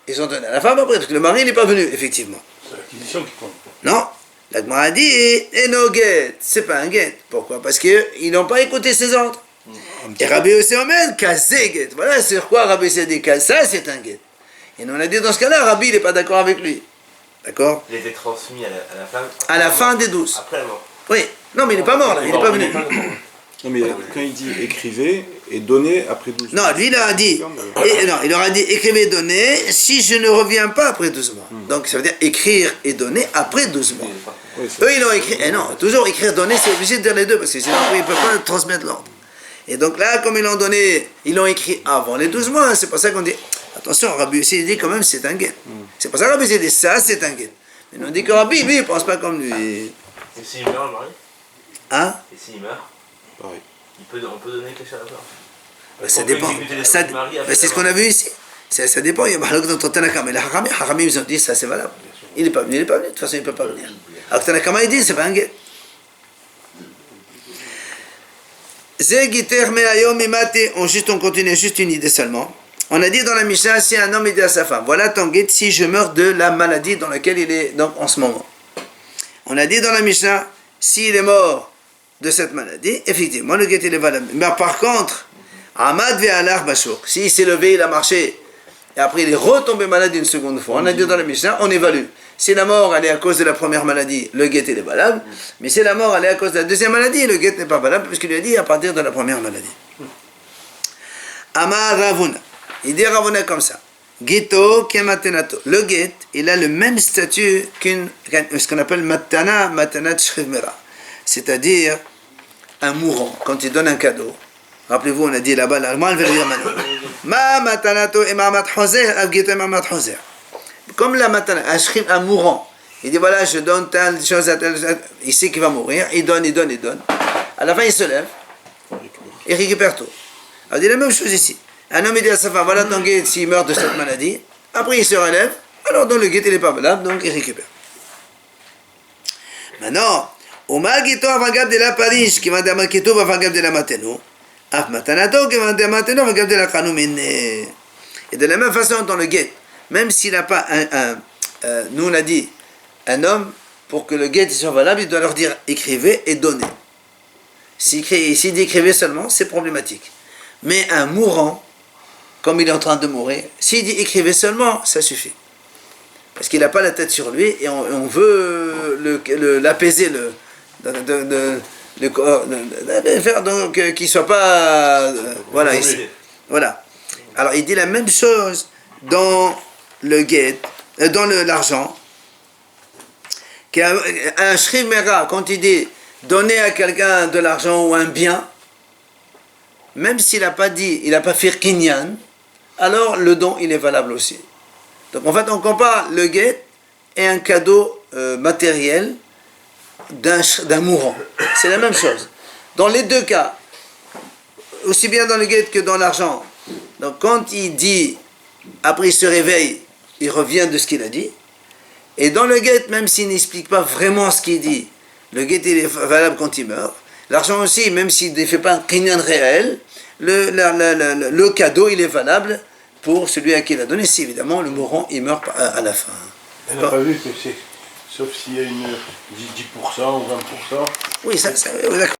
Ils ont donné à la femme après, parce que le mari n'est pas venu, effectivement. C'est l'acquisition qui compte. Non, la Gemara a dit, no get, c'est pas un get. Pourquoi? Parce qu'ils n'ont pas écouté ses ordres. Et Rabbi Yossi Omer, kazé get. Voilà sur quoi Rabbi Yossi a dit, ça c'est un get. Et nous on a dit dans ce cas-là, Rabbi il n'est pas d'accord avec lui. D'accord? Il était transmis à la femme. À la fin des 12. Après la mort. Oui, non mais il n'est pas mort là, il n'est pas venu. Non, mais quand il dit écrivez et donnez après 12 mois. Non, lui il leur a dit, il leur a dit écrivez et donnez si je ne reviens pas après 12 mois. Donc ça veut dire écrire et donner après 12 mois. Oui, Eux ils l'ont écrit, et non, toujours écrire, donner, c'est obligé de dire les deux parce que sinon ils ne peuvent pas transmettre l'ordre. Et donc là, comme ils l'ont donné, ils l'ont écrit avant les 12 mois, c'est pour ça qu'on dit, attention, Rabbi aussi il dit quand même c'est un get. C'est pour ça que Rabbi aussi dit ça c'est un get. Mais on dit que Rabbi, lui, il ne pense pas comme lui. Et s'il meurt, le mari? Hein? Et s'il meurt, pareil. on peut donner quelque chose à la femme? Ça dépend. C'est ce qu'on a vu ici. Ça dépend. Il y a Mahalok dans ton Tanakama. Mais les Haramim, ils ont dit ça c'est valable. Il n'est pas venu, de toute façon il ne peut pas venir. Alors que Tanakama, il dit c'est pas un get. On continue juste une idée seulement. On a dit dans la Mishnah, si un homme dit à sa femme, voilà ton guet si je meurs de la maladie dans laquelle il est donc, en ce moment. On a dit dans la Mishnah, s'il est mort de cette maladie, effectivement, le guet il est valable. Mais par contre, Ahmad ve'alar bashouk, s'il s'est levé, il a marché, et après il est retombé malade une seconde fois, on a dit dans la Mishnah, on évalue. Si la mort elle est à cause de la première maladie, le guet il est valable. Mais si la mort elle est à cause de la deuxième maladie, le guet n'est pas valable, puisqu'il lui a dit à partir de la première maladie. Amar Ravuna. Il dit Ravuna comme ça. Gito kematenato. Le guet, il a le même statut ce qu'on appelle matanat shchivmera. C'est-à-dire un mourant, quand il donne un cadeau. Rappelez-vous, on a dit là-bas, l'allemand veut dire maintenant. Ma matanato et ma mathoser, avgito et ma mathoser. Comme la matana, un mourant. Il dit voilà, je donne telle chose à telle chose. Il sait qu'il va mourir, il donne. À la fin, il se lève, il récupère tout. Alors, il dit la même chose ici. Un homme, il dit à sa femme, voilà ton guet s'il meurt de cette maladie. Après, il se relève. Alors, dans le guet, il n'est pas valable, donc il récupère. Maintenant, au magito avangab de la Paris, qui va dire makito avangab de la mateno, af matanato qui va dire mateno avangab de la kanoumine. Et de la même façon, dans le guet, même s'il n'a pas nous on a dit, un homme, pour que le guet soit valable, il doit leur dire écrivez et donnez. S'il dit écrivez seulement, c'est problématique. Mais un mourant, comme il est en train de mourir, s'il dit écrivez seulement, ça suffit. Parce qu'il n'a pas la tête sur lui et on veut l'apaiser, faire donc qu'il ne soit pas. Voilà, ici. Voilà. Alors il dit la même chose dans le guet, dans l'argent. Un shriv mera, quand il dit donner à quelqu'un de l'argent ou un bien, même s'il n'a pas dit, il n'a pas fait kinyan, alors le don il est valable aussi. Donc en fait on compare le guet et un cadeau matériel d'un mourant. C'est la même chose. Dans les deux cas, aussi bien dans le guet que dans l'argent. Donc quand il dit, après il se réveille, il revient de ce qu'il a dit. Et dans le guet, même s'il n'explique pas vraiment ce qu'il dit, Le guet il est valable quand il meurt. L'argent aussi, même s'il ne fait pas un kinyan réel, le cadeau il est valable pour celui à qui il a donné, si évidemment le mourant il meurt à la fin. On n'a pas vu que c'est, sauf s'il y a une 10% ou 20%. Oui, d'accord.